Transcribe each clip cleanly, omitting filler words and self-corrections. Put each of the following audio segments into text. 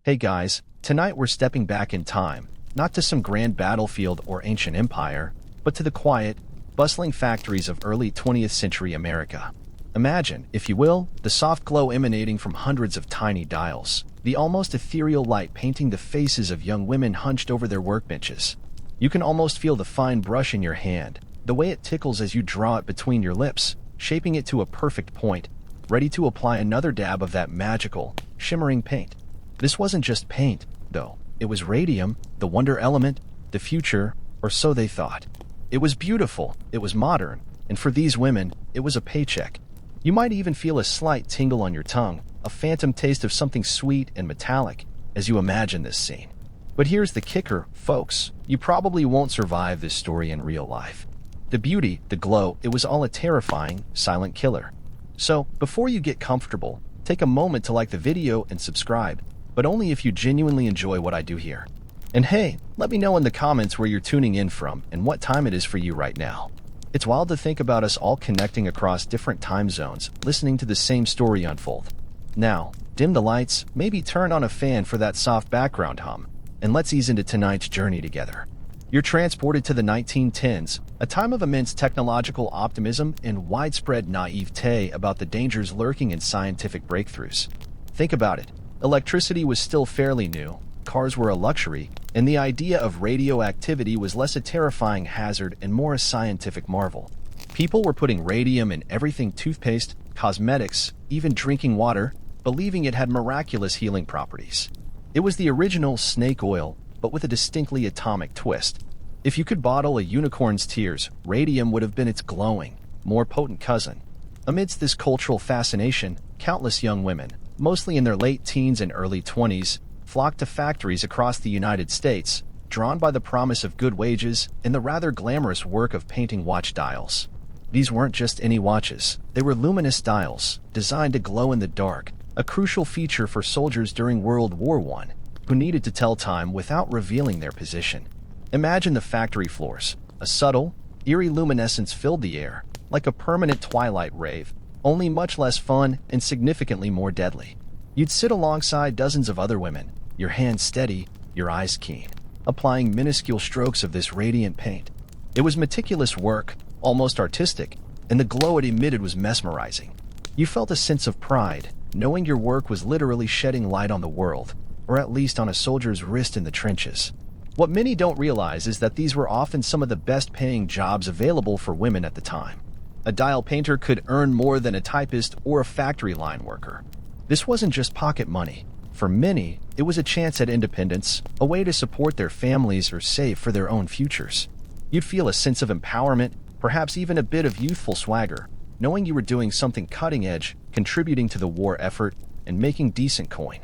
Hey guys, tonight we're stepping back in time, not to some grand battlefield or ancient empire, but to the quiet, bustling factories of early 20th century America. Imagine, if you will, the soft glow emanating from hundreds of tiny dials, the almost ethereal light painting the faces of young women hunched over their workbenches. You can almost feel the fine brush in your hand, the way it tickles as you draw it between your lips, shaping it to a perfect point, ready to apply another dab of that magical, shimmering paint. This wasn't just paint, though. It was radium, the wonder element, the future, or so they thought. It was beautiful, it was modern, and for these women, it was a paycheck. You might even feel a slight tingle on your tongue, a phantom taste of something sweet and metallic, as you imagine this scene. But here's the kicker, folks. You probably won't survive this story in real life. The beauty, the glow, it was all a terrifying, silent killer. So, before you get comfortable, take a moment to like the video and subscribe, but only if you genuinely enjoy what I do here. And hey, let me know in the comments where you're tuning in from and what time it is for you right now. It's wild to think about us all connecting across different time zones, listening to the same story unfold. Now, dim the lights, maybe turn on a fan for that soft background hum, and let's ease into tonight's journey together. You're transported to the 1910s, a time of immense technological optimism and widespread naivete about the dangers lurking in scientific breakthroughs. Think about it. Electricity was still fairly new, cars were a luxury, and the idea of radioactivity was less a terrifying hazard and more a scientific marvel. People were putting radium in everything: toothpaste, cosmetics, even drinking water, believing it had miraculous healing properties. It was the original snake oil, but with a distinctly atomic twist. If you could bottle a unicorn's tears, radium would have been its glowing, more potent cousin. Amidst this cultural fascination, countless young women, mostly in their late teens and early 20s, flocked to factories across the United States, drawn by the promise of good wages and the rather glamorous work of painting watch dials. These weren't just any watches, they were luminous dials, designed to glow in the dark, a crucial feature for soldiers during World War I, who needed to tell time without revealing their position. Imagine the factory floors. A subtle, eerie luminescence filled the air, like a permanent twilight rave, only much less fun and significantly more deadly. You'd sit alongside dozens of other women, your hands steady, your eyes keen, applying minuscule strokes of this radiant paint. It was meticulous work, almost artistic, and the glow it emitted was mesmerizing. You felt a sense of pride, knowing your work was literally shedding light on the world, or at least on a soldier's wrist in the trenches. What many don't realize is that these were often some of the best-paying jobs available for women at the time. A dial painter could earn more than a typist or a factory line worker. This wasn't just pocket money. For many, it was a chance at independence, a way to support their families or save for their own futures. You'd feel a sense of empowerment, perhaps even a bit of youthful swagger, knowing you were doing something cutting-edge, contributing to the war effort, and making decent coin.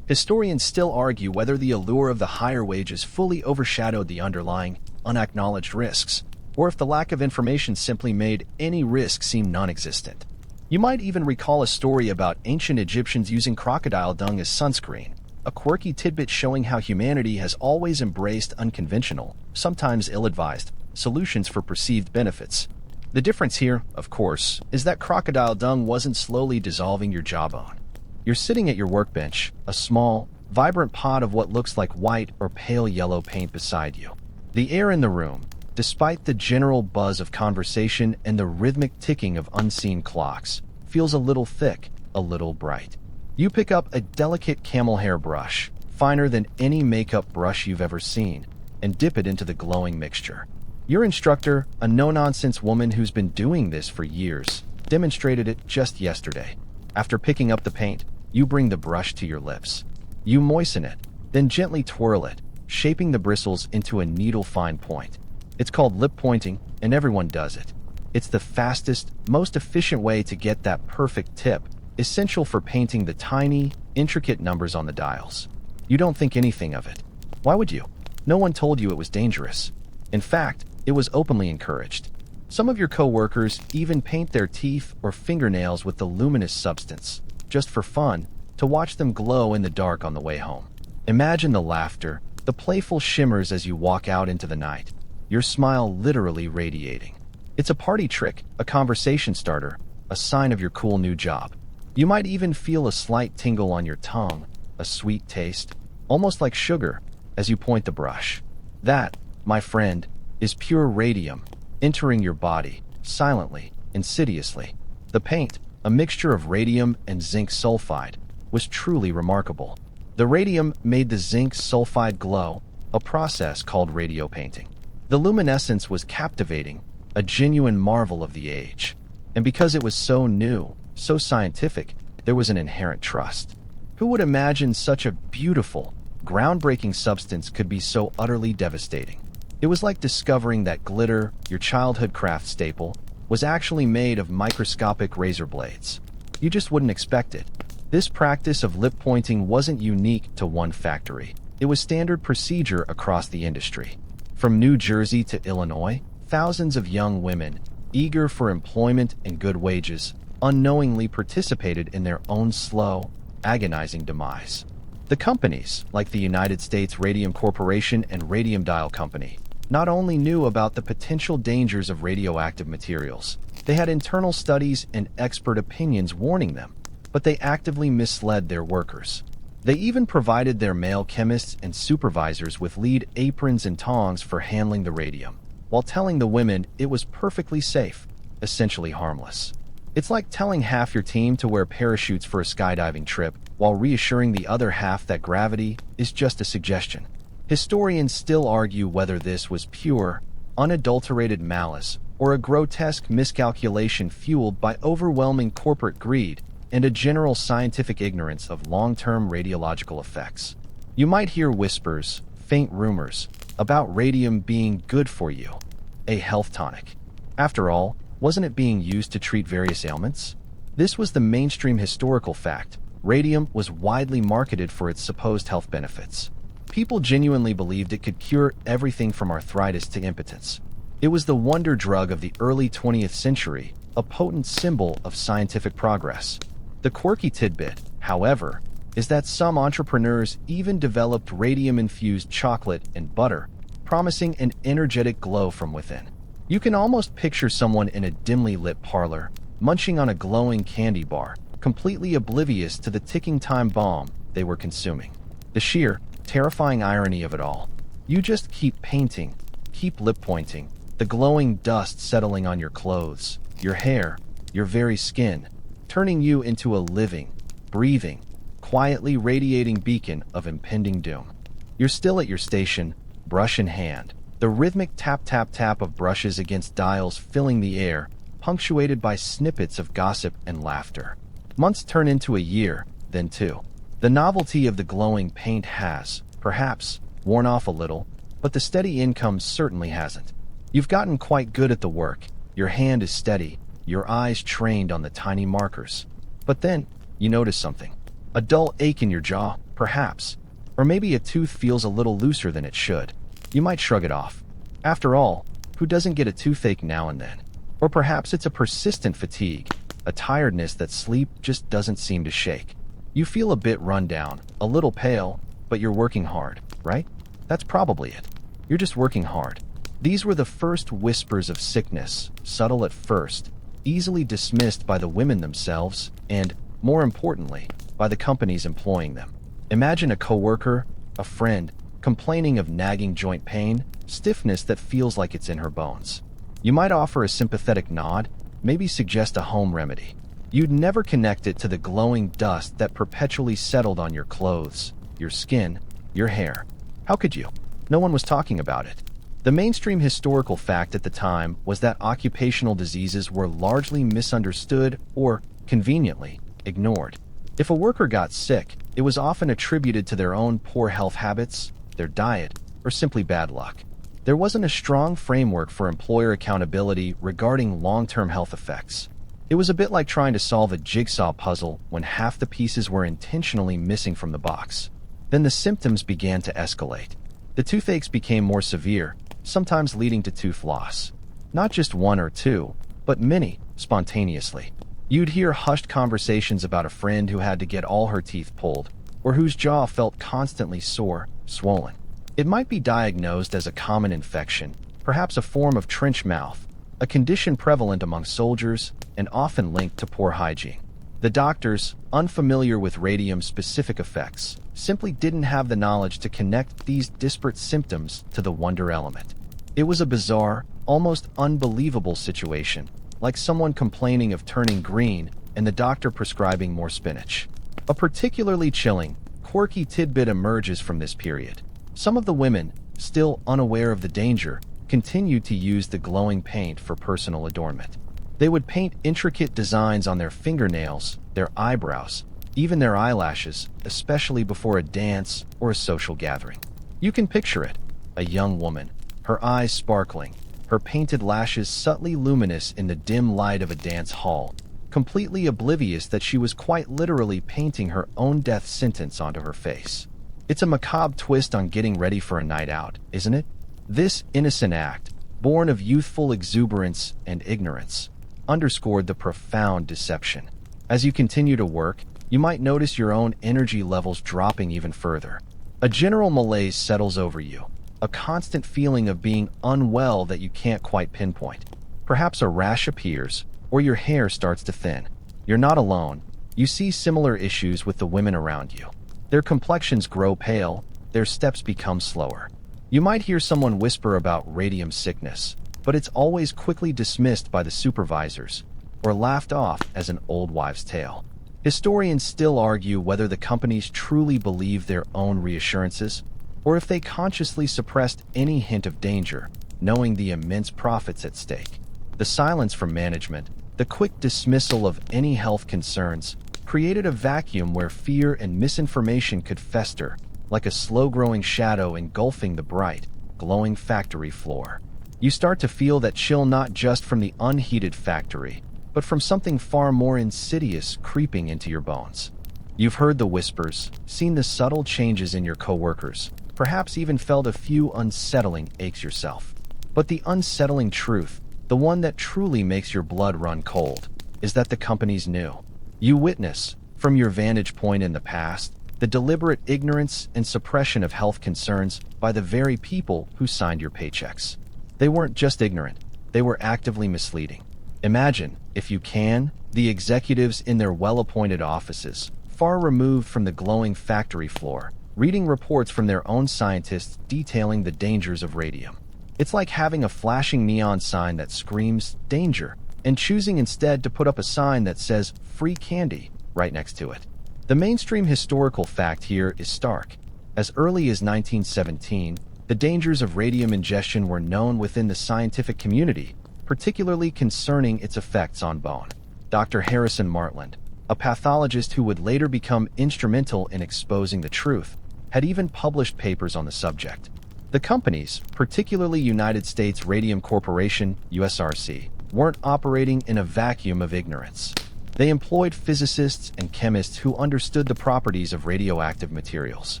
Historians still argue whether the allure of the higher wages fully overshadowed the underlying, unacknowledged risks, or if the lack of information simply made any risk seem non-existent. You might even recall a story about ancient Egyptians using crocodile dung as sunscreen, a quirky tidbit showing how humanity has always embraced unconventional, sometimes ill-advised, solutions for perceived benefits. The difference here, of course, is that crocodile dung wasn't slowly dissolving your jawbone. You're sitting at your workbench, a small, vibrant pot of what looks like white or pale yellow paint beside you. The air in the room, despite the general buzz of conversation and the rhythmic ticking of unseen clocks, feels a little thick, a little bright. You pick up a delicate camel hair brush, finer than any makeup brush you've ever seen, and dip it into the glowing mixture. Your instructor, a no-nonsense woman who's been doing this for years, demonstrated it just yesterday. After picking up the paint, you bring the brush to your lips. You moisten it, then gently twirl it, shaping the bristles into a needle-fine point. It's called lip pointing, and everyone does it. It's the fastest, most efficient way to get that perfect tip, essential for painting the tiny, intricate numbers on the dials. You don't think anything of it. Why would you? No one told you it was dangerous. In fact, it was openly encouraged. Some of your co-workers even paint their teeth or fingernails with the luminous substance, just for fun, to watch them glow in the dark on the way home. Imagine the laughter, the playful shimmers as you walk out into the night, your smile literally radiating. It's a party trick, a conversation starter, a sign of your cool new job. You might even feel a slight tingle on your tongue, a sweet taste, almost like sugar, as you point the brush. That, my friend, is pure radium, entering your body, silently, insidiously. The paint, a mixture of radium and zinc sulfide, was truly remarkable. The radium made the zinc sulfide glow, a process called radiopainting. The luminescence was captivating, a genuine marvel of the age. And because it was so new, so scientific, there was an inherent trust. Who would imagine such a beautiful, groundbreaking substance could be so utterly devastating? It was like discovering that glitter, your childhood craft staple, was actually made of microscopic razor blades. You just wouldn't expect it. This practice of lip pointing wasn't unique to one factory. It was standard procedure across the industry. From New Jersey to Illinois, thousands of young women, eager for employment and good wages, unknowingly participated in their own slow, agonizing demise. The companies, like the United States Radium Corporation and Radium Dial Company, not only knew about the potential dangers of radioactive materials, they had internal studies and expert opinions warning them, but they actively misled their workers. They even provided their male chemists and supervisors with lead aprons and tongs for handling the radium, while telling the women it was perfectly safe, essentially harmless. It's like telling half your team to wear parachutes for a skydiving trip, while reassuring the other half that gravity is just a suggestion. Historians still argue whether this was pure, unadulterated malice or a grotesque miscalculation fueled by overwhelming corporate greed and a general scientific ignorance of long-term radiological effects. You might hear whispers, faint rumors, about radium being good for you, a health tonic. After all, wasn't it being used to treat various ailments? This was the mainstream historical fact. Radium was widely marketed for its supposed health benefits. People genuinely believed it could cure everything from arthritis to impotence. It was the wonder drug of the early 20th century, a potent symbol of scientific progress. The quirky tidbit, however, is that some entrepreneurs even developed radium-infused chocolate and butter, promising an energetic glow from within. You can almost picture someone in a dimly lit parlor, munching on a glowing candy bar, completely oblivious to the ticking time bomb they were consuming. The sheer, terrifying irony of it all. You just keep painting, keep lip pointing, the glowing dust settling on your clothes, your hair, your very skin, turning you into a living, breathing, quietly radiating beacon of impending doom. You're still at your station, brush in hand, the rhythmic tap-tap-tap of brushes against dials filling the air, punctuated by snippets of gossip and laughter. Months turn into a year, then two. The novelty of the glowing paint has, perhaps, worn off a little, but the steady income certainly hasn't. You've gotten quite good at the work, your hand is steady, your eyes trained on the tiny markers. But then, you notice something. A dull ache in your jaw, perhaps. Or maybe a tooth feels a little looser than it should. You might shrug it off. After all, who doesn't get a toothache now and then? Or perhaps it's a persistent fatigue, a tiredness that sleep just doesn't seem to shake. You feel a bit run down, a little pale, but you're working hard, right? That's probably it. You're just working hard. These were the first whispers of sickness, subtle at first, easily dismissed by the women themselves, and, more importantly, by the companies employing them. Imagine a coworker, a friend, complaining of nagging joint pain, stiffness that feels like it's in her bones. You might offer a sympathetic nod, maybe suggest a home remedy. You'd never connect it to the glowing dust that perpetually settled on your clothes, your skin, your hair. How could you? No one was talking about it. The mainstream historical fact at the time was that occupational diseases were largely misunderstood or, conveniently, ignored. If a worker got sick, it was often attributed to their own poor health habits, their diet, or simply bad luck. There wasn't a strong framework for employer accountability regarding long-term health effects. It was a bit like trying to solve a jigsaw puzzle when half the pieces were intentionally missing from the box. Then the symptoms began to escalate. The toothaches became more severe, sometimes leading to tooth loss. Not just one or two, but many, spontaneously. You'd hear hushed conversations about a friend who had to get all her teeth pulled, or whose jaw felt constantly sore, swollen. It might be diagnosed as a common infection, perhaps a form of trench mouth, a condition prevalent among soldiers and often linked to poor hygiene. The doctors, unfamiliar with radium-specific effects, simply didn't have the knowledge to connect these disparate symptoms to the wonder element. It was a bizarre, almost unbelievable situation, like someone complaining of turning green and the doctor prescribing more spinach. A particularly chilling, quirky tidbit emerges from this period. Some of the women, still unaware of the danger, continued to use the glowing paint for personal adornment. They would paint intricate designs on their fingernails, their eyebrows, even their eyelashes, especially before a dance or a social gathering. You can picture it: a young woman, her eyes sparkling, her painted lashes subtly luminous in the dim light of a dance hall, completely oblivious that she was quite literally painting her own death sentence onto her face. It's a macabre twist on getting ready for a night out, isn't it? This innocent act, born of youthful exuberance and ignorance, underscored the profound deception. As you continue to work, you might notice your own energy levels dropping even further. A general malaise settles over you, a constant feeling of being unwell that you can't quite pinpoint. Perhaps a rash appears, or your hair starts to thin. You're not alone. You see similar issues with the women around you. Their complexions grow pale, their steps become slower. You might hear someone whisper about radium sickness, but it's always quickly dismissed by the supervisors, or laughed off as an old wives' tale. Historians still argue whether the companies truly believed their own reassurances, or if they consciously suppressed any hint of danger, knowing the immense profits at stake. The silence from management, the quick dismissal of any health concerns, created a vacuum where fear and misinformation could fester, like a slow-growing shadow engulfing the bright, glowing factory floor. You start to feel that chill not just from the unheated factory, but from something far more insidious creeping into your bones. You've heard the whispers, seen the subtle changes in your coworkers, perhaps even felt a few unsettling aches yourself. But the unsettling truth, the one that truly makes your blood run cold, is that the companies knew. You witness, from your vantage point in the past, the deliberate ignorance and suppression of health concerns by the very people who signed your paychecks. They weren't just ignorant, they were actively misleading. Imagine, if you can, the executives in their well-appointed offices, far removed from the glowing factory floor, reading reports from their own scientists detailing the dangers of radium. It's like having a flashing neon sign that screams danger, and choosing instead to put up a sign that says free candy right next to it. The mainstream historical fact here is stark. As early as 1917, the dangers of radium ingestion were known within the scientific community, particularly concerning its effects on bone. Dr. Harrison Martland, a pathologist who would later become instrumental in exposing the truth, had even published papers on the subject. The companies, particularly United States Radium Corporation, USRC, weren't operating in a vacuum of ignorance. They employed physicists and chemists who understood the properties of radioactive materials.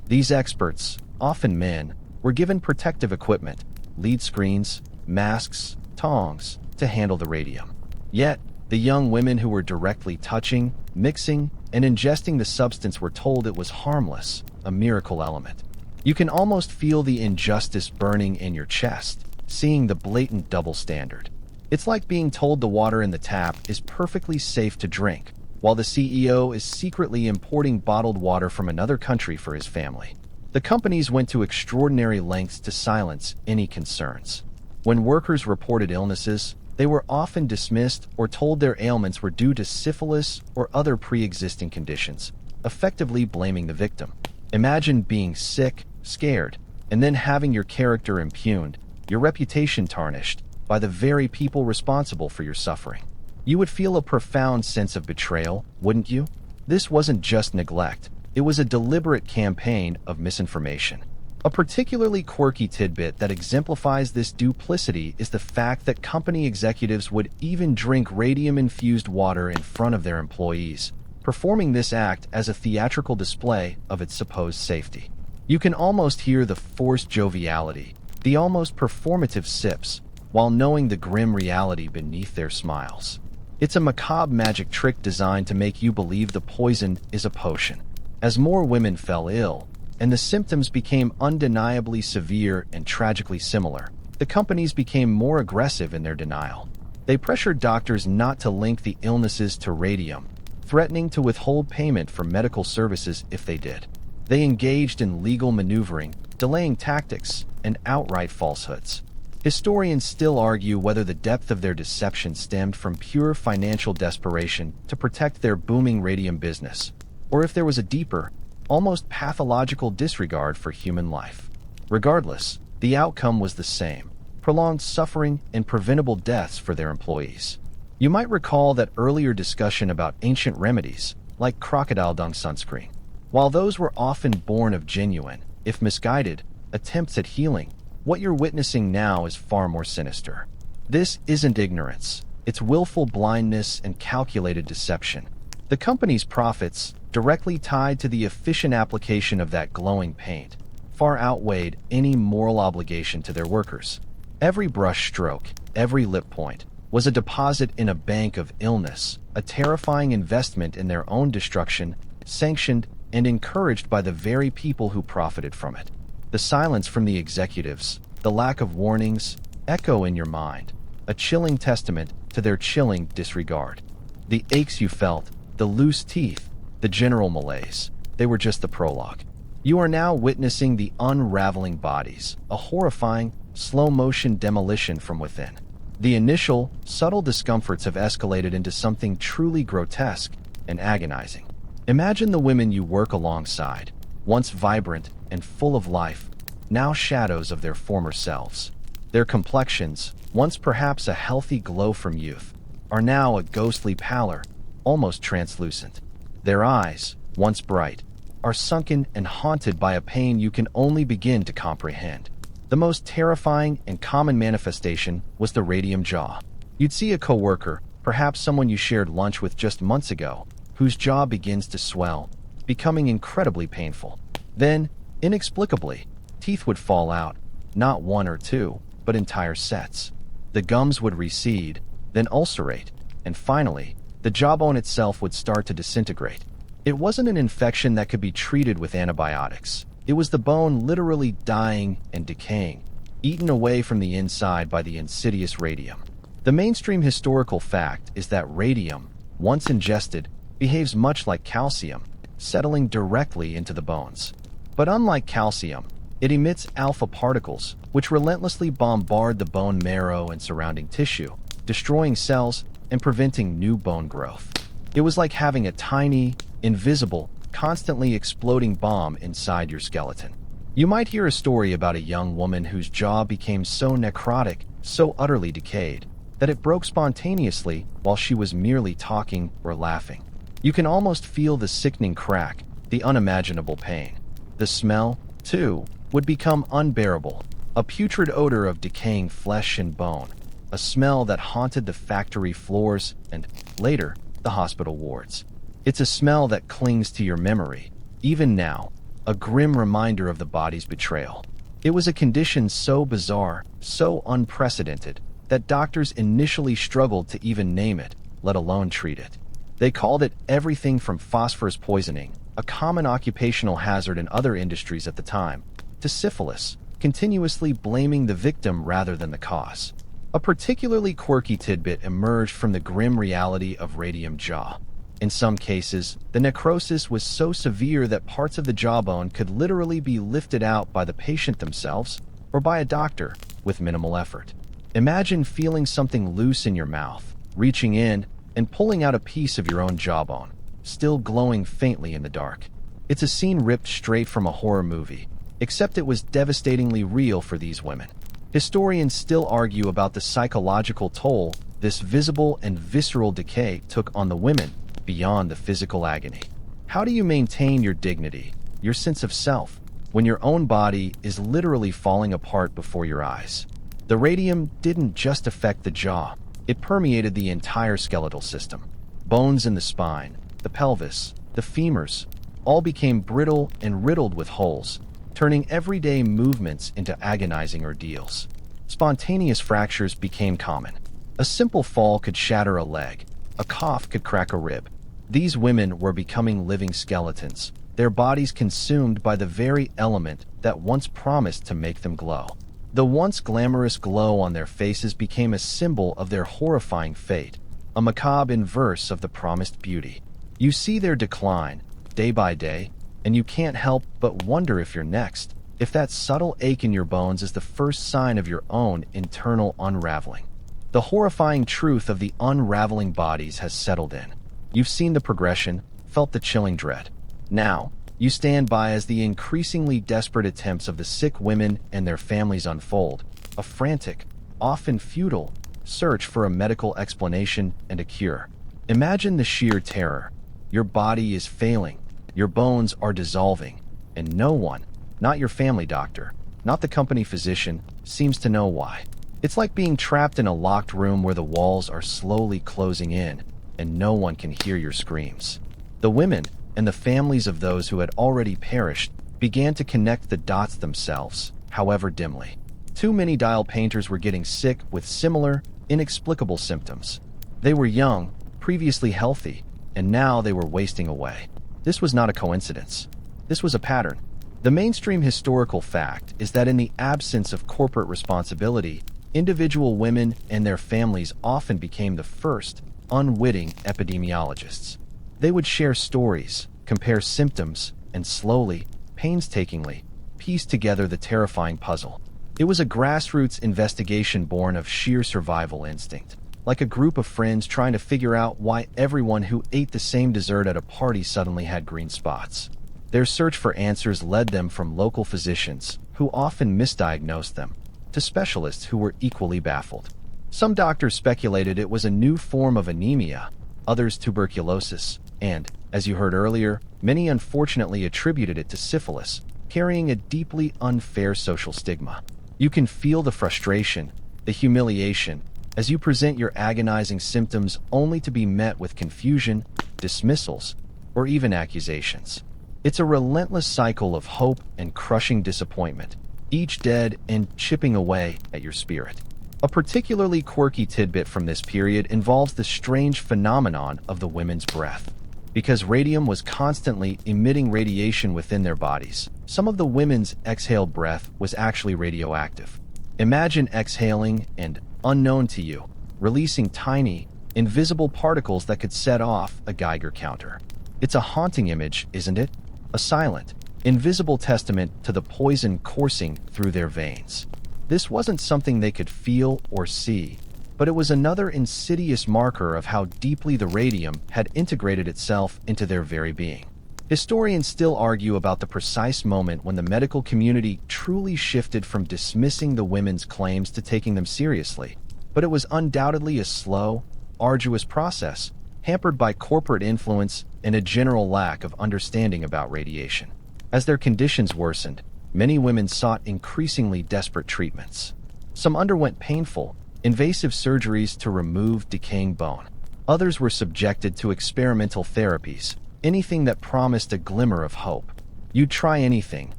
These experts, often men, were given protective equipment, lead screens, masks, tongs, to handle the radium. Yet, the young women who were directly touching, mixing, and ingesting the substance were told it was harmless, a miracle element. You can almost feel the injustice burning in your chest, seeing the blatant double standard. It's like being told the water in the tap is perfectly safe to drink, while the CEO is secretly importing bottled water from another country for his family. The companies went to extraordinary lengths to silence any concerns. When workers reported illnesses, they were often dismissed or told their ailments were due to syphilis or other pre-existing conditions, effectively blaming the victim. Imagine being sick, scared, and then having your character impugned, your reputation tarnished, by the very people responsible for your suffering. You would feel a profound sense of betrayal, wouldn't you? This wasn't just neglect, it was a deliberate campaign of misinformation. A particularly quirky tidbit that exemplifies this duplicity is the fact that company executives would even drink radium-infused water in front of their employees, performing this act as a theatrical display of its supposed safety. You can almost hear the forced joviality, the almost performative sips, while knowing the grim reality beneath their smiles. It's a macabre magic trick designed to make you believe the poison is a potion. As more women fell ill, and the symptoms became undeniably severe and tragically similar, the companies became more aggressive in their denial. They pressured doctors not to link the illnesses to radium, threatening to withhold payment for medical services if they did. They engaged in legal maneuvering, delaying tactics, and outright falsehoods. Historians still argue whether the depth of their deception stemmed from pure financial desperation to protect their booming radium business, or if there was a deeper, almost pathological disregard for human life. Regardless, the outcome was the same: prolonged suffering and preventable deaths for their employees. You might recall that earlier discussion about ancient remedies, like crocodile dung sunscreen. While those were often born of genuine, if misguided, attempts at healing, what you're witnessing now is far more sinister. This isn't ignorance, it's willful blindness and calculated deception. The company's profits, directly tied to the efficient application of that glowing paint, far outweighed any moral obligation to their workers. Every brush stroke, every lip point, was a deposit in a bank of illness, a terrifying investment in their own destruction, sanctioned and encouraged by the very people who profited from it. The silence from the executives, the lack of warnings, echo in your mind, a chilling testament to their chilling disregard. The aches you felt, the loose teeth, the general malaise, they were just the prologue. You are now witnessing the unraveling bodies, a horrifying, slow-motion demolition from within. The initial, subtle discomforts have escalated into something truly grotesque and agonizing. Imagine the women you work alongside, once vibrant and full of life, now shadows of their former selves. Their complexions, once perhaps a healthy glow from youth, are now a ghostly pallor, almost translucent. Their eyes, once bright, are sunken and haunted by a pain you can only begin to comprehend. The most terrifying and common manifestation was the radium jaw. You'd see a coworker, perhaps someone you shared lunch with just months ago, whose jaw begins to swell, becoming incredibly painful. Then, inexplicably, teeth would fall out, not one or two, but entire sets. The gums would recede, then ulcerate, and finally, the jawbone itself would start to disintegrate. It wasn't an infection that could be treated with antibiotics. It was the bone literally dying and decaying, eaten away from the inside by the insidious radium. The mainstream historical fact is that radium, once ingested, behaves much like calcium, settling directly into the bones. But unlike calcium, it emits alpha particles, which relentlessly bombard the bone marrow and surrounding tissue, destroying cells and preventing new bone growth. It was like having a tiny, invisible, constantly exploding bomb inside your skeleton. You might hear a story about a young woman whose jaw became so necrotic, so utterly decayed, that it broke spontaneously while she was merely talking or laughing. You can almost feel the sickening crack, the unimaginable pain. The smell, too, would become unbearable, a putrid odor of decaying flesh and bone, a smell that haunted the factory floors and, later, the hospital wards. It's a smell that clings to your memory, even now, a grim reminder of the body's betrayal. It was a condition so bizarre, so unprecedented, that doctors initially struggled to even name it, let alone treat it. They called it everything from phosphorus poisoning, a common occupational hazard in other industries at the time, to syphilis, continuously blaming the victim rather than the cause. A particularly quirky tidbit emerged from the grim reality of radium jaw. In some cases, the necrosis was so severe that parts of the jawbone could literally be lifted out by the patient themselves or by a doctor with minimal effort. Imagine feeling something loose in your mouth, reaching in and pulling out a piece of your own jawbone, still glowing faintly in the dark. It's a scene ripped straight from a horror movie, except it was devastatingly real for these women. Historians still argue about the psychological toll this visible and visceral decay took on the women beyond the physical agony. How do you maintain your dignity, your sense of self, when your own body is literally falling apart before your eyes? The radium didn't just affect the jaw, it permeated the entire skeletal system. Bones in the spine, the pelvis, the femurs, all became brittle and riddled with holes, turning everyday movements into agonizing ordeals. Spontaneous fractures became common. A simple fall could shatter a leg, a cough could crack a rib. These women were becoming living skeletons, their bodies consumed by the very element that once promised to make them glow. The once glamorous glow on their faces became a symbol of their horrifying fate, a macabre inverse of the promised beauty. You see their decline, day by day, and you can't help but wonder if you're next, if that subtle ache in your bones is the first sign of your own internal unraveling. The horrifying truth of the unraveling bodies has settled in. You've seen the progression, felt the chilling dread. Now, you stand by as the increasingly desperate attempts of the sick women and their families unfold, a frantic, often futile, search for a medical explanation and a cure. Imagine the sheer terror. Your body is failing, your bones are dissolving, and no one, not your family doctor, not the company physician, seems to know why. It's like being trapped in a locked room where the walls are slowly closing in, and no one can hear your screams. The women, and the families of those who had already perished, began to connect the dots themselves, however dimly. Too many dial painters were getting sick with similar, inexplicable symptoms. They were young, previously healthy, and now they were wasting away. This was not a coincidence. This was a pattern. The mainstream historical fact is that in the absence of corporate responsibility, individual women and their families often became the first, unwitting epidemiologists. They would share stories, compare symptoms, and slowly, painstakingly, piece together the terrifying puzzle. It was a grassroots investigation born of sheer survival instinct, like a group of friends trying to figure out why everyone who ate the same dessert at a party suddenly had green spots. Their search for answers led them from local physicians, who often misdiagnosed them, to specialists who were equally baffled. Some doctors speculated it was a new form of anemia, others tuberculosis, and, as you heard earlier, many unfortunately attributed it to syphilis, carrying a deeply unfair social stigma. You can feel the frustration, the humiliation, as you present your agonizing symptoms only to be met with confusion, dismissals, or even accusations. It's a relentless cycle of hope and crushing disappointment, each dead and chipping away at your spirit. A particularly quirky tidbit from this period involves the strange phenomenon of the women's breath. Because radium was constantly emitting radiation within their bodies, some of the women's exhaled breath was actually radioactive. Imagine exhaling and, unknown to you, releasing tiny, invisible particles that could set off a Geiger counter. It's a haunting image, isn't it? A silent, invisible testament to the poison coursing through their veins. This wasn't something they could feel or see, but it was another insidious marker of how deeply the radium had integrated itself into their very being. Historians still argue about the precise moment when the medical community truly shifted from dismissing the women's claims to taking them seriously, but it was undoubtedly a slow, arduous process, hampered by corporate influence and a general lack of understanding about radiation. As their conditions worsened, many women sought increasingly desperate treatments. Some underwent painful, invasive surgeries to remove decaying bone. Others were subjected to experimental therapies, anything that promised a glimmer of hope. You'd try anything,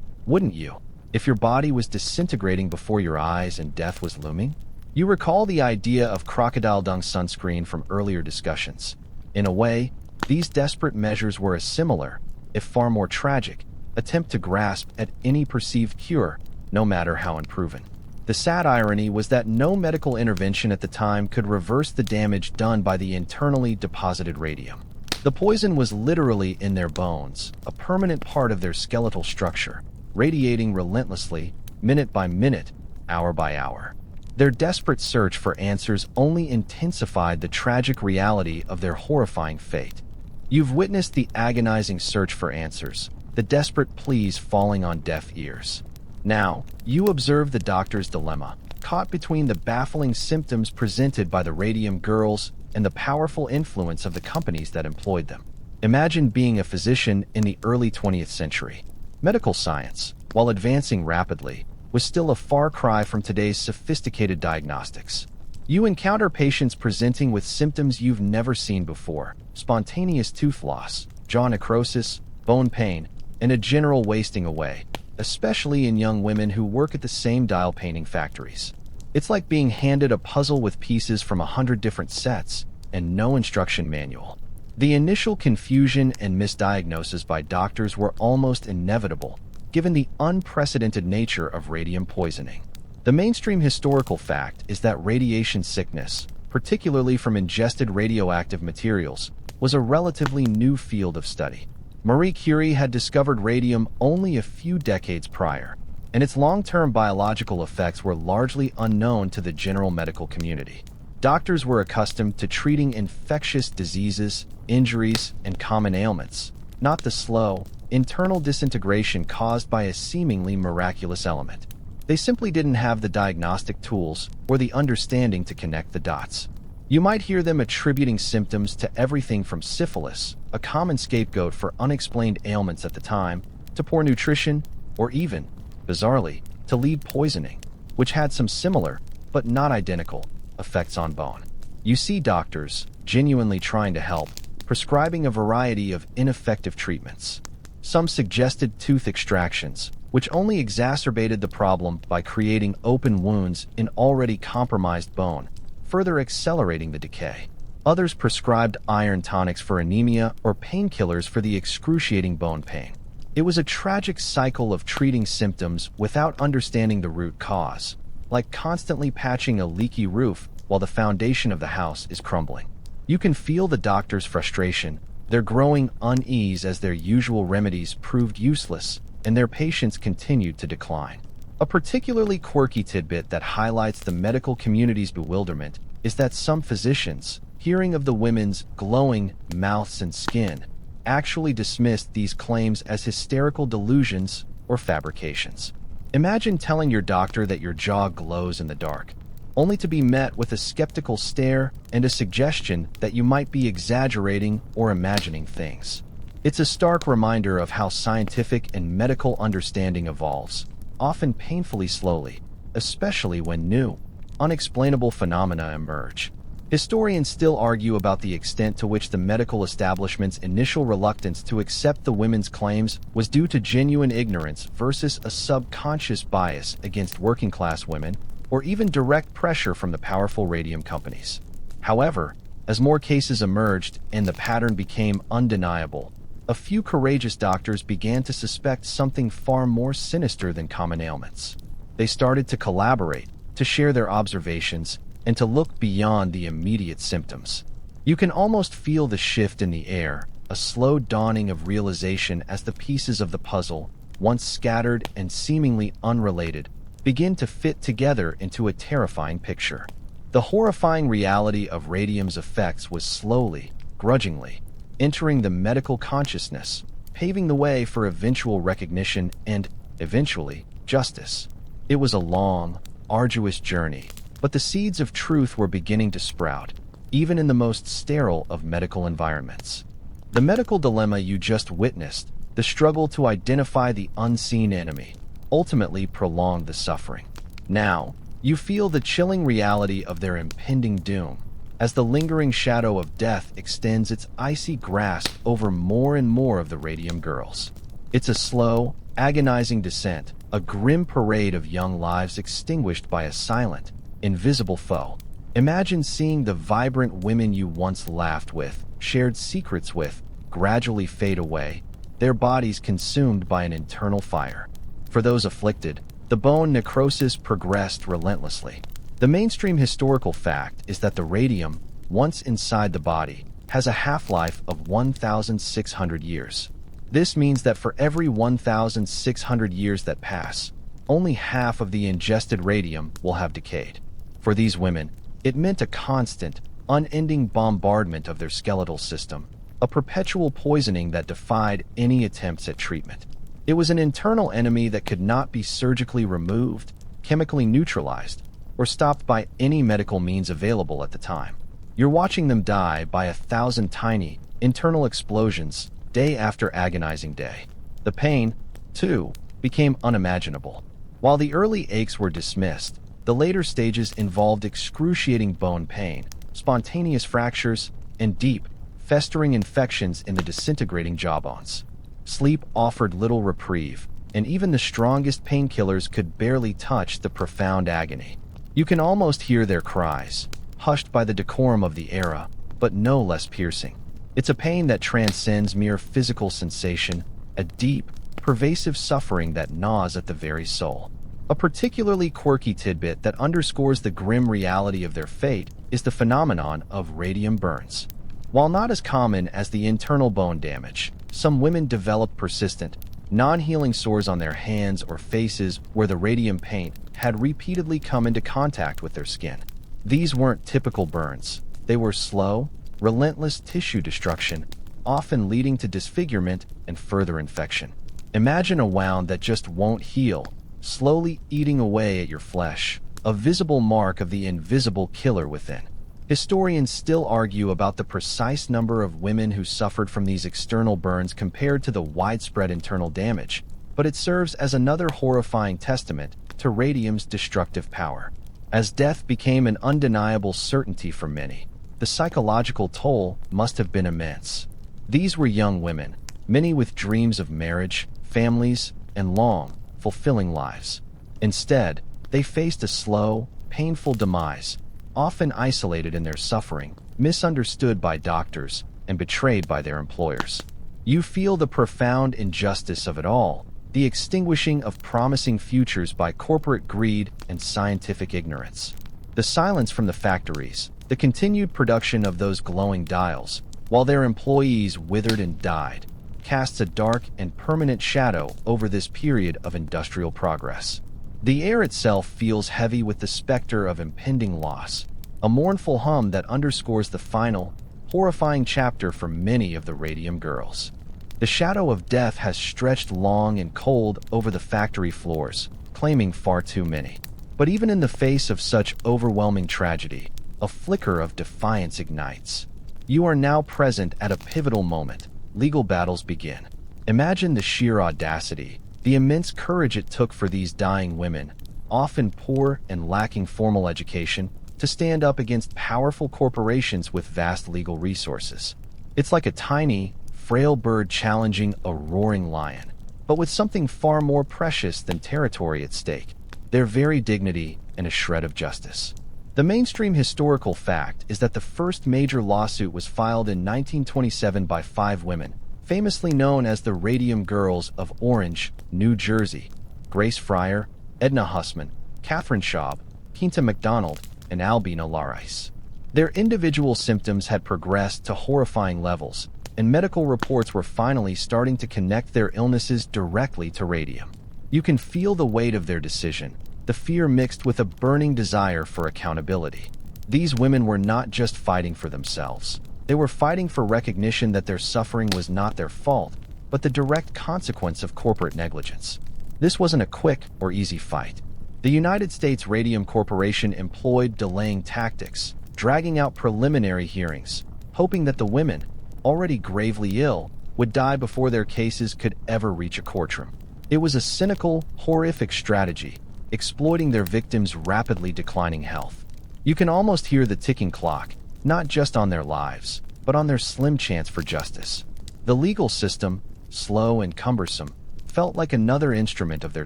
wouldn't you, if your body was disintegrating before your eyes and death was looming? You recall the idea of crocodile dung sunscreen from earlier discussions. In a way, these desperate measures were a similar, if far more tragic, attempt to grasp at any perceived cure, no matter how unproven. The sad irony was that no medical intervention at the time could reverse the damage done by the internally deposited radium. The poison was literally in their bones, a permanent part of their skeletal structure, radiating relentlessly, minute by minute, hour by hour. Their desperate search for answers only intensified the tragic reality of their horrifying fate. You've witnessed the agonizing search for answers, the desperate pleas falling on deaf ears. Now, you observe the doctor's dilemma, caught between the baffling symptoms presented by the radium girls and the powerful influence of the companies that employed them. Imagine being a physician in the early 20th century. Medical science, while advancing rapidly, was still a far cry from today's sophisticated diagnostics. You encounter patients presenting with symptoms you've never seen before: spontaneous tooth loss, jaw necrosis, bone pain, and a general wasting away, especially in young women who work at the same dial painting factories. It's like being handed a puzzle with pieces from 100 different sets and no instruction manual. The initial confusion and misdiagnosis by doctors were almost inevitable, given the unprecedented nature of radium poisoning. The mainstream historical fact is that radiation sickness, particularly from ingested radioactive materials, was a relatively new field of study. Marie Curie had discovered radium only a few decades prior, and its long-term biological effects were largely unknown to the general medical community. Doctors were accustomed to treating infectious diseases, injuries, and common ailments, not the slow, internal disintegration caused by a seemingly miraculous element. They simply didn't have the diagnostic tools or the understanding to connect the dots. You might hear them attributing symptoms to everything from syphilis, a common scapegoat for unexplained ailments at the time, to poor nutrition, or even, bizarrely, to lead poisoning, which had some similar, but not identical, effects on bone. You see doctors, genuinely trying to help, prescribing a variety of ineffective treatments. Some suggested tooth extractions, which only exacerbated the problem by creating open wounds in already compromised bone, further accelerating the decay. Others prescribed iron tonics for anemia or painkillers for the excruciating bone pain. It was a tragic cycle of treating symptoms without understanding the root cause, like constantly patching a leaky roof while the foundation of the house is crumbling. You can feel the doctor's frustration, their growing unease as their usual remedies proved useless and their patients continued to decline. A particularly quirky tidbit that highlights the medical community's bewilderment is that some physicians, hearing of the women's glowing mouths and skin, actually dismissed these claims as hysterical delusions or fabrications. Imagine telling your doctor that your jaw glows in the dark, only to be met with a skeptical stare and a suggestion that you might be exaggerating or imagining things. It's a stark reminder of how scientific and medical understanding evolves, often painfully slowly, especially when new, unexplainable phenomena emerge. Historians still argue about the extent to which the medical establishment's initial reluctance to accept the women's claims was due to genuine ignorance versus a subconscious bias against working-class women, or even direct pressure from the powerful radium companies. However, as more cases emerged and the pattern became undeniable, a few courageous doctors began to suspect something far more sinister than common ailments. They started to collaborate, to share their observations, and to look beyond the immediate symptoms. You can almost feel the shift in the air, a slow dawning of realization as the pieces of the puzzle, once scattered and seemingly unrelated, begin to fit together into a terrifying picture. The horrifying reality of radium's effects was slowly, grudgingly, entering the medical consciousness, paving the way for eventual recognition and, eventually, justice. It was a long, arduous journey, but the seeds of truth were beginning to sprout, even in the most sterile of medical environments. The medical dilemma you just witnessed, the struggle to identify the unseen enemy, ultimately prolonged the suffering. Now, you feel the chilling reality of their impending doom, as the lingering shadow of death extends its icy grasp over more and more of the radium girls. It's a slow, agonizing descent, a grim parade of young lives extinguished by a silent, invisible foe. Imagine seeing the vibrant women you once laughed with, shared secrets with, gradually fade away, their bodies consumed by an internal fire. For those afflicted, the bone necrosis progressed relentlessly. The mainstream historical fact is that the radium, once inside the body, has a half-life of 1,600 years. This means that for every 1,600 years that pass, only half of the ingested radium will have decayed. For these women, it meant a constant, unending bombardment of their skeletal system, a perpetual poisoning that defied any attempts at treatment. It was an internal enemy that could not be surgically removed, chemically neutralized, or stopped by any medical means available at the time. You're watching them die by 1,000 tiny, internal explosions, day after agonizing day. The pain, too, became unimaginable. While the early aches were dismissed, the later stages involved excruciating bone pain, spontaneous fractures, and deep, festering infections in the disintegrating jawbones. Sleep offered little reprieve, and even the strongest painkillers could barely touch the profound agony. You can almost hear their cries, hushed by the decorum of the era, but no less piercing. It's a pain that transcends mere physical sensation, a deep, pervasive suffering that gnaws at the very soul. A particularly quirky tidbit that underscores the grim reality of their fate is the phenomenon of radium burns. While not as common as the internal bone damage, some women developed persistent, non-healing sores on their hands or faces where the radium paint had repeatedly come into contact with their skin. These weren't typical burns. They were slow, relentless tissue destruction, often leading to disfigurement and further infection. Imagine a wound that just won't heal, slowly eating away at your flesh, a visible mark of the invisible killer within. Historians still argue about the precise number of women who suffered from these external burns compared to the widespread internal damage, but it serves as another horrifying testament to radium's destructive power. As death became an undeniable certainty for many, the psychological toll must have been immense. These were young women, many with dreams of marriage, families, and long, fulfilling lives. Instead, they faced a slow, painful demise, often isolated in their suffering, misunderstood by doctors, and betrayed by their employers. You feel the profound injustice of it all, the extinguishing of promising futures by corporate greed and scientific ignorance. The silence from the factories, the continued production of those glowing dials, while their employees withered and died, casts a dark and permanent shadow over this period of industrial progress. The air itself feels heavy with the specter of impending loss, a mournful hum that underscores the final, horrifying chapter for many of the Radium girls. The shadow of death has stretched long and cold over the factory floors, claiming far too many. But even in the face of such overwhelming tragedy, a flicker of defiance ignites. You are now present at a pivotal moment. Legal battles begin. Imagine the sheer audacity, the immense courage it took for these dying women, often poor and lacking formal education, to stand up against powerful corporations with vast legal resources. It's like a tiny, frail bird challenging a roaring lion, but with something far more precious than territory at stake: their very dignity and a shred of justice. The mainstream historical fact is that the first major lawsuit was filed in 1927 by 5 women, famously known as the Radium Girls of Orange, New Jersey: Grace Fryer, Edna Hussman, Catherine Schaub, Quinta MacDonald, and Albina Larice. Their individual symptoms had progressed to horrifying levels, and medical reports were finally starting to connect their illnesses directly to radium. You can feel the weight of their decision, the fear mixed with a burning desire for accountability. These women were not just fighting for themselves. They were fighting for recognition that their suffering was not their fault, but the direct consequence of corporate negligence. This wasn't a quick or easy fight. The United States Radium Corporation employed delaying tactics, dragging out preliminary hearings, hoping that the women, already gravely ill, would die before their cases could ever reach a courtroom. It was a cynical, horrific strategy, exploiting their victims' rapidly declining health. You can almost hear the ticking clock, not just on their lives, but on their slim chance for justice. The legal system, slow and cumbersome, felt like another instrument of their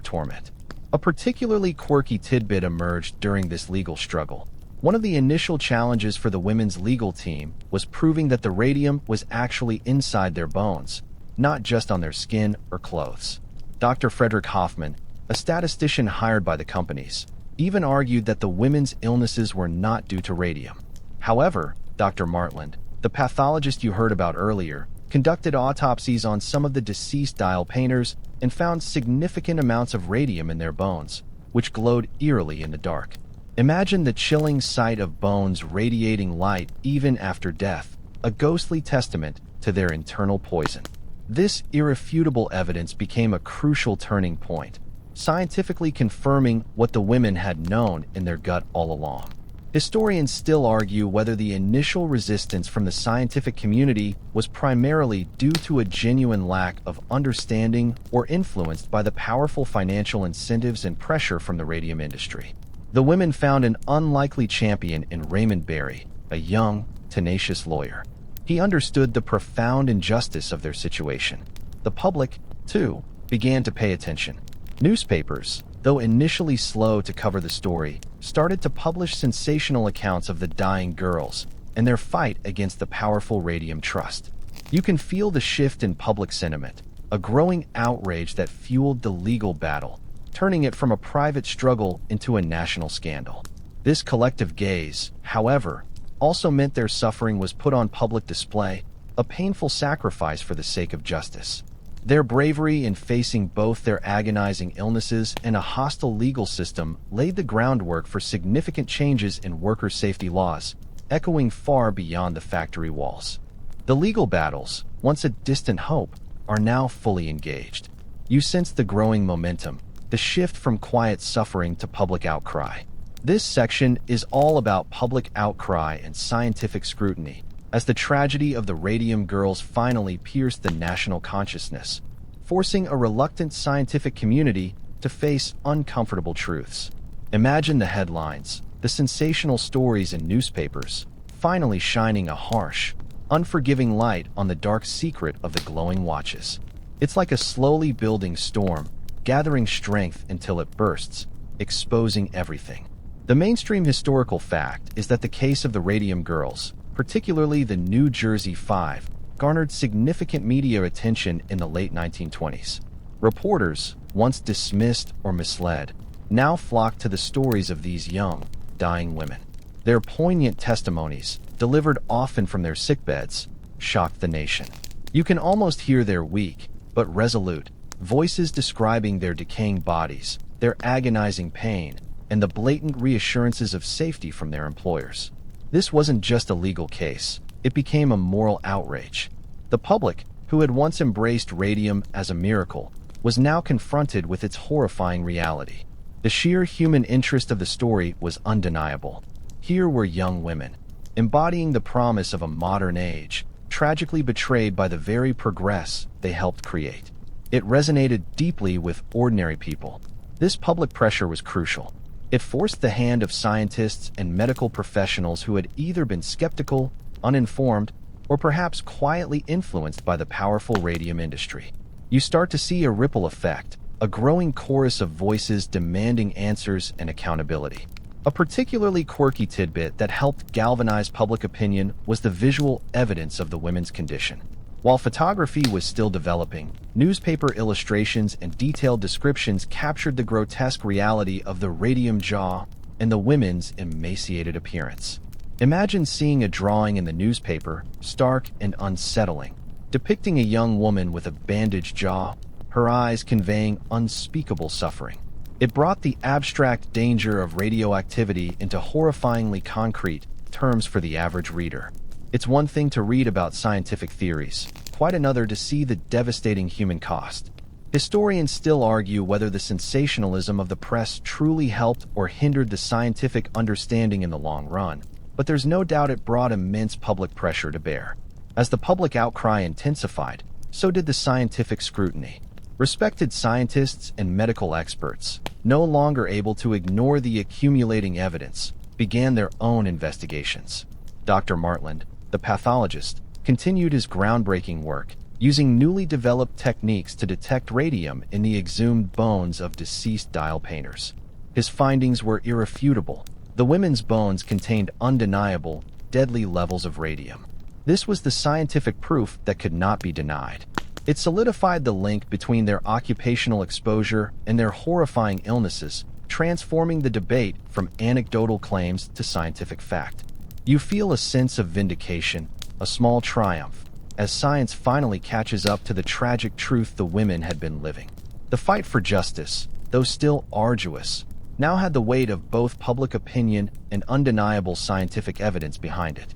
torment. A particularly quirky tidbit emerged during this legal struggle. One of the initial challenges for the women's legal team was proving that the radium was actually inside their bones, not just on their skin or clothes. Dr. Frederick Hoffman, a statistician hired by the companies, even argued that the women's illnesses were not due to radium. However, Dr. Martland, the pathologist you heard about earlier, conducted autopsies on some of the deceased dial painters and found significant amounts of radium in their bones, which glowed eerily in the dark. Imagine the chilling sight of bones radiating light even after death, a ghostly testament to their internal poison. This irrefutable evidence became a crucial turning point, scientifically confirming what the women had known in their gut all along. Historians still argue whether the initial resistance from the scientific community was primarily due to a genuine lack of understanding or influenced by the powerful financial incentives and pressure from the radium industry. The women found an unlikely champion in Raymond Berry, a young, tenacious lawyer. He understood the profound injustice of their situation. The public, too, began to pay attention. Newspapers, though initially slow to cover the story, started to publish sensational accounts of the dying girls and their fight against the powerful Radium Trust. You can feel the shift in public sentiment, a growing outrage that fueled the legal battle, turning it from a private struggle into a national scandal. This collective gaze, however, also meant their suffering was put on public display, a painful sacrifice for the sake of justice. Their bravery in facing both their agonizing illnesses and a hostile legal system laid the groundwork for significant changes in worker safety laws, echoing far beyond the factory walls. The legal battles, once a distant hope, are now fully engaged. You sense the growing momentum, the shift from quiet suffering to public outcry. This section is all about public outcry and scientific scrutiny, as the tragedy of the Radium girls finally pierced the national consciousness, forcing a reluctant scientific community to face uncomfortable truths. Imagine the headlines, the sensational stories in newspapers, finally shining a harsh, unforgiving light on the dark secret of the glowing watches. It's like a slowly building storm, gathering strength until it bursts, exposing everything. The mainstream historical fact is that the case of the Radium girls, particularly the New Jersey Five, garnered significant media attention in the late 1920s. Reporters, once dismissed or misled, now flocked to the stories of these young, dying women. Their poignant testimonies, delivered often from their sickbeds, shocked the nation. You can almost hear their weak, but resolute, voices describing their decaying bodies, their agonizing pain, and the blatant reassurances of safety from their employers. This wasn't just a legal case, it became a moral outrage. The public, who had once embraced radium as a miracle, was now confronted with its horrifying reality. The sheer human interest of the story was undeniable. Here were young women, embodying the promise of a modern age, tragically betrayed by the very progress they helped create. It resonated deeply with ordinary people. This public pressure was crucial. It forced the hand of scientists and medical professionals who had either been skeptical, uninformed, or perhaps quietly influenced by the powerful radium industry. You start to see a ripple effect, a growing chorus of voices demanding answers and accountability. A particularly quirky tidbit that helped galvanize public opinion was the visual evidence of the women's condition. While photography was still developing, newspaper illustrations and detailed descriptions captured the grotesque reality of the radium jaw and the women's emaciated appearance. Imagine seeing a drawing in the newspaper, stark and unsettling, depicting a young woman with a bandaged jaw, her eyes conveying unspeakable suffering. It brought the abstract danger of radioactivity into horrifyingly concrete terms for the average reader. It's one thing to read about scientific theories, quite another to see the devastating human cost. Historians still argue whether the sensationalism of the press truly helped or hindered the scientific understanding in the long run, but there's no doubt it brought immense public pressure to bear. As the public outcry intensified, so did the scientific scrutiny. Respected scientists and medical experts, no longer able to ignore the accumulating evidence, began their own investigations. Dr. Martland, the pathologist, continued his groundbreaking work, using newly developed techniques to detect radium in the exhumed bones of deceased dial painters. His findings were irrefutable. The women's bones contained undeniable, deadly levels of radium. This was the scientific proof that could not be denied. It solidified the link between their occupational exposure and their horrifying illnesses, transforming the debate from anecdotal claims to scientific fact. You feel a sense of vindication, a small triumph, as science finally catches up to the tragic truth the women had been living. The fight for justice, though still arduous, now had the weight of both public opinion and undeniable scientific evidence behind it.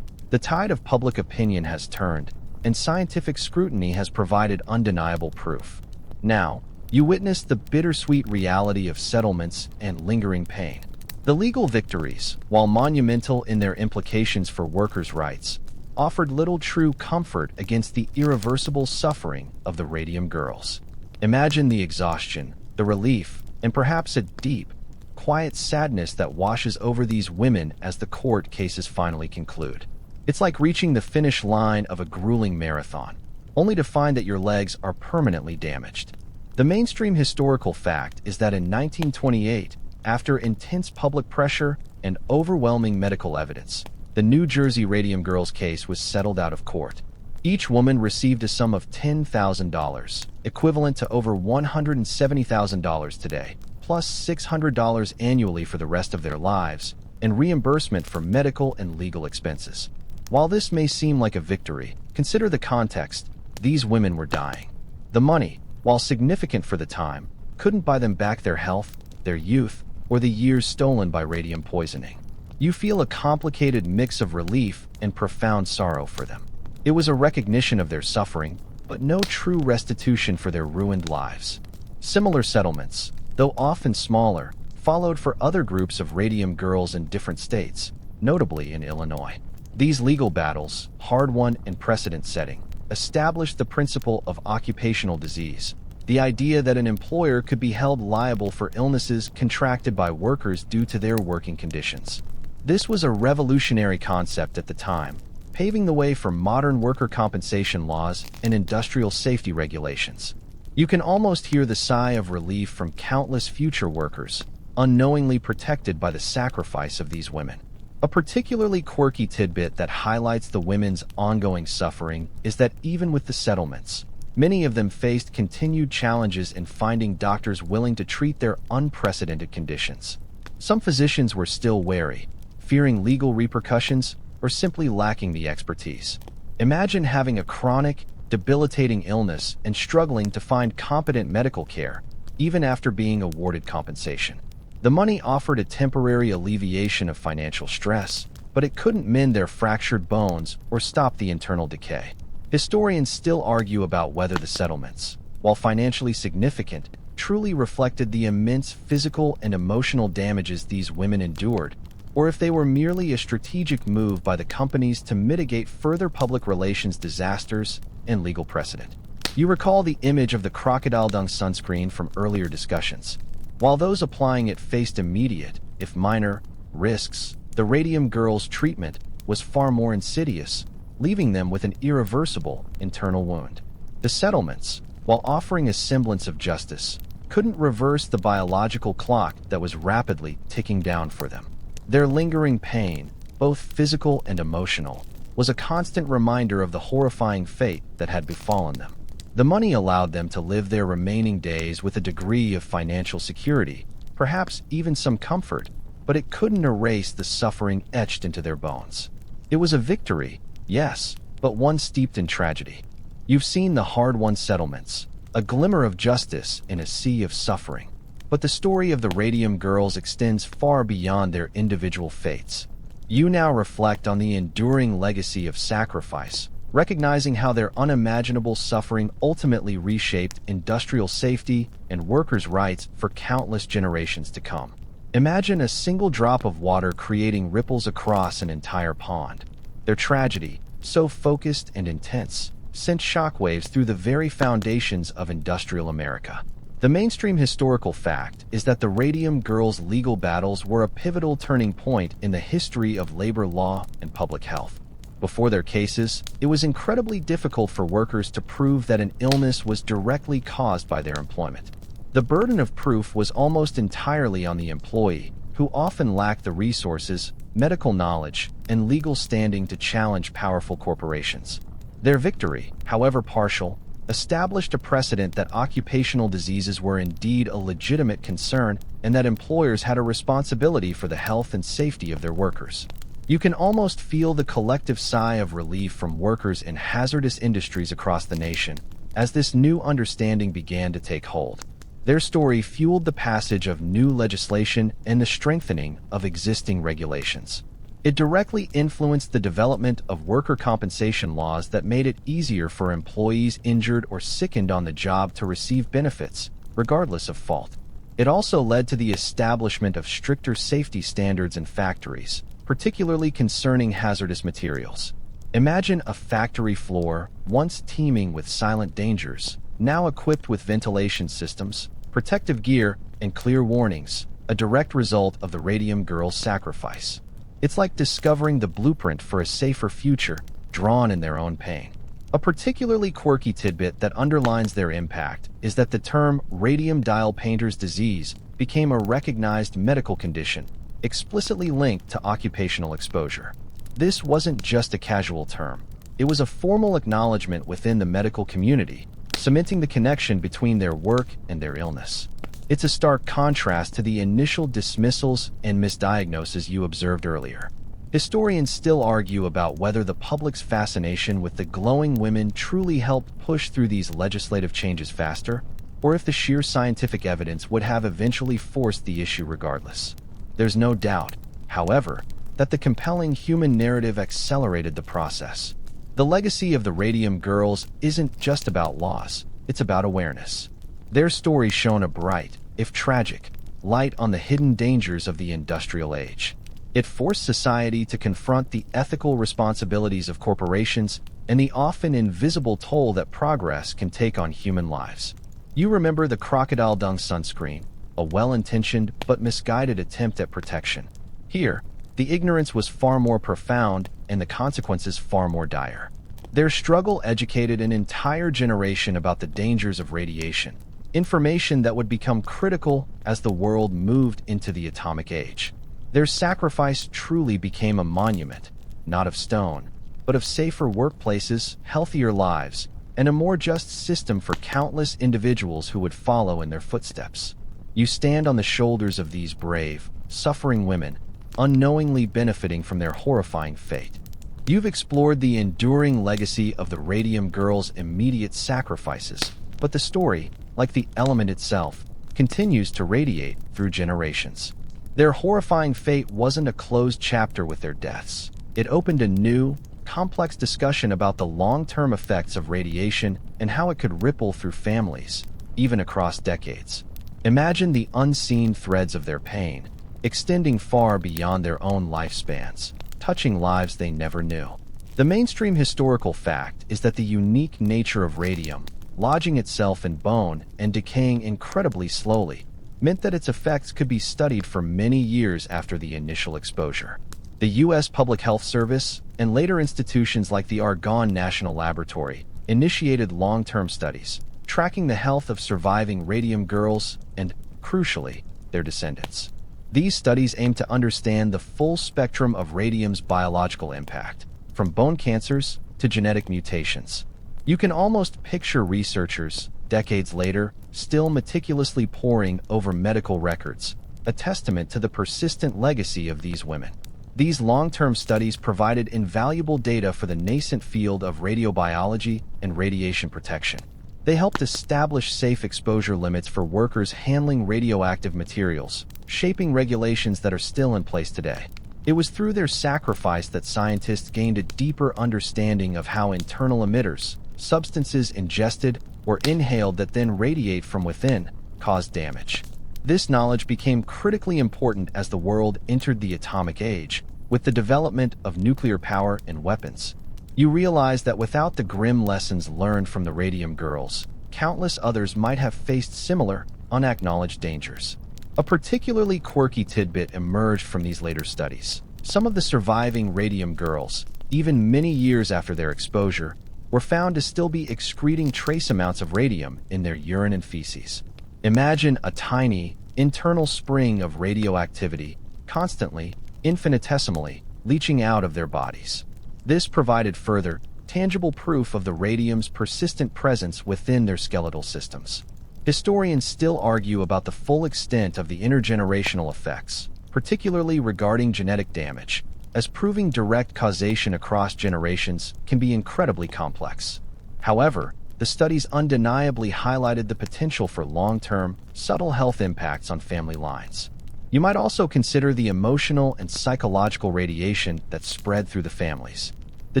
The tide of public opinion has turned, and scientific scrutiny has provided undeniable proof. Now, you witness the bittersweet reality of settlements and lingering pain. The legal victories, while monumental in their implications for workers' rights, offered little true comfort against the irreversible suffering of the Radium girls. Imagine the exhaustion, the relief, and perhaps a deep, quiet sadness that washes over these women as the court cases finally conclude. It's like reaching the finish line of a grueling marathon, only to find that your legs are permanently damaged. The mainstream historical fact is that in 1928, after intense public pressure and overwhelming medical evidence, the New Jersey Radium girls case was settled out of court. Each woman received a sum of $10,000, equivalent to over $170,000 today, plus $600 annually for the rest of their lives, and reimbursement for medical and legal expenses. While this may seem like a victory, consider the context. These women were dying. The money, while significant for the time, couldn't buy them back their health, their youth, or the years stolen by radium poisoning. You feel a complicated mix of relief and profound sorrow for them. It was a recognition of their suffering, but no true restitution for their ruined lives. Similar settlements, though often smaller, followed for other groups of radium girls in different states, notably in Illinois. These legal battles, hard-won and precedent-setting, established the principle of occupational disease, the idea that an employer could be held liable for illnesses contracted by workers due to their working conditions. This was a revolutionary concept at the time, paving the way for modern worker compensation laws and industrial safety regulations. You can almost hear the sigh of relief from countless future workers, unknowingly protected by the sacrifice of these women. A particularly quirky tidbit that highlights the women's ongoing suffering is that even with the settlements, many of them faced continued challenges in finding doctors willing to treat their unprecedented conditions. Some physicians were still wary, fearing legal repercussions or simply lacking the expertise. Imagine having a chronic, debilitating illness and struggling to find competent medical care, even after being awarded compensation. The money offered a temporary alleviation of financial stress, but it couldn't mend their fractured bones or stop the internal decay. Historians still argue about whether the settlements, while financially significant, truly reflected the immense physical and emotional damages these women endured, or if they were merely a strategic move by the companies to mitigate further public relations disasters and legal precedent. You recall the image of the crocodile dung sunscreen from earlier discussions. While those applying it faced immediate, if minor, risks, the Radium Girls' treatment was far more insidious, leaving them with an irreversible internal wound. The settlements, while offering a semblance of justice, couldn't reverse the biological clock that was rapidly ticking down for them. Their lingering pain, both physical and emotional, was a constant reminder of the horrifying fate that had befallen them. The money allowed them to live their remaining days with a degree of financial security, perhaps even some comfort, but it couldn't erase the suffering etched into their bones. It was a victory, yes, but one steeped in tragedy. You've seen the hard-won settlements, a glimmer of justice in a sea of suffering. But the story of the Radium Girls extends far beyond their individual fates. You now reflect on the enduring legacy of sacrifice, recognizing how their unimaginable suffering ultimately reshaped industrial safety and workers' rights for countless generations to come. Imagine a single drop of water creating ripples across an entire pond. Their tragedy, so focused and intense, sent shockwaves through the very foundations of industrial America. The mainstream historical fact is that the Radium Girls' legal battles were a pivotal turning point in the history of labor law and public health. Before their cases, it was incredibly difficult for workers to prove that an illness was directly caused by their employment. The burden of proof was almost entirely on the employee, who often lacked the resources, medical knowledge, and legal standing to challenge powerful corporations. Their victory, however partial, established a precedent that occupational diseases were indeed a legitimate concern and that employers had a responsibility for the health and safety of their workers. You can almost feel the collective sigh of relief from workers in hazardous industries across the nation as this new understanding began to take hold. Their story fueled the passage of new legislation and the strengthening of existing regulations. It directly influenced the development of worker compensation laws that made it easier for employees injured or sickened on the job to receive benefits, regardless of fault. It also led to the establishment of stricter safety standards in factories, particularly concerning hazardous materials. Imagine a factory floor, once teeming with silent dangers, now equipped with ventilation systems, protective gear, and clear warnings, a direct result of the Radium Girls' sacrifice. It's like discovering the blueprint for a safer future, drawn in their own pain. A particularly quirky tidbit that underlines their impact is that the term radium dial painter's disease became a recognized medical condition, explicitly linked to occupational exposure. This wasn't just a casual term. It was a formal acknowledgement within the medical community, cementing the connection between their work and their illness. It's a stark contrast to the initial dismissals and misdiagnoses you observed earlier. Historians still argue about whether the public's fascination with the glowing women truly helped push through these legislative changes faster, or if the sheer scientific evidence would have eventually forced the issue regardless. There's no doubt, however, that the compelling human narrative accelerated the process. The legacy of the Radium Girls isn't just about loss, it's about awareness. Their story shone a bright, if tragic, light on the hidden dangers of the industrial age. It forced society to confront the ethical responsibilities of corporations and the often invisible toll that progress can take on human lives. You remember the crocodile dung sunscreen, a well-intentioned but misguided attempt at protection. Here, the ignorance was far more profound and the consequences far more dire. Their struggle educated an entire generation about the dangers of radiation, information that would become critical as the world moved into the atomic age. Their sacrifice truly became a monument, not of stone, but of safer workplaces, healthier lives, and a more just system for countless individuals who would follow in their footsteps. You stand on the shoulders of these brave, suffering women, unknowingly benefiting from their horrifying fate. You've explored the enduring legacy of the Radium Girls' immediate sacrifices, but the story, like the element itself, continues to radiate through generations. Their horrifying fate wasn't a closed chapter with their deaths. It opened a new, complex discussion about the long-term effects of radiation and how it could ripple through families, even across decades. Imagine the unseen threads of their pain, extending far beyond their own lifespans, touching lives they never knew. The mainstream historical fact is that the unique nature of radium, lodging itself in bone and decaying incredibly slowly, meant that its effects could be studied for many years after the initial exposure. The U.S. Public Health Service, and later institutions like the Argonne National Laboratory, initiated long-term studies, tracking the health of surviving Radium Girls and, crucially, their descendants. These studies aim to understand the full spectrum of radium's biological impact, from bone cancers to genetic mutations. You can almost picture researchers, decades later, still meticulously poring over medical records, a testament to the persistent legacy of these women. These long-term studies provided invaluable data for the nascent field of radiobiology and radiation protection. They helped establish safe exposure limits for workers handling radioactive materials, shaping regulations that are still in place today. It was through their sacrifice that scientists gained a deeper understanding of how internal emitters, substances ingested or inhaled that then radiate from within, cause damage. This knowledge became critically important as the world entered the atomic age, with the development of nuclear power and weapons. You realize that without the grim lessons learned from the Radium Girls, countless others might have faced similar, unacknowledged dangers. A particularly quirky tidbit emerged from these later studies. Some of the surviving Radium Girls, even many years after their exposure, were found to still be excreting trace amounts of radium in their urine and feces. Imagine a tiny, internal spring of radioactivity, constantly, infinitesimally, leaching out of their bodies. This provided further, tangible proof of the radium's persistent presence within their skeletal systems. Historians still argue about the full extent of the intergenerational effects, particularly regarding genetic damage, as proving direct causation across generations can be incredibly complex. However, the studies undeniably highlighted the potential for long-term, subtle health impacts on family lines. You might also consider the emotional and psychological radiation that spread through the families. The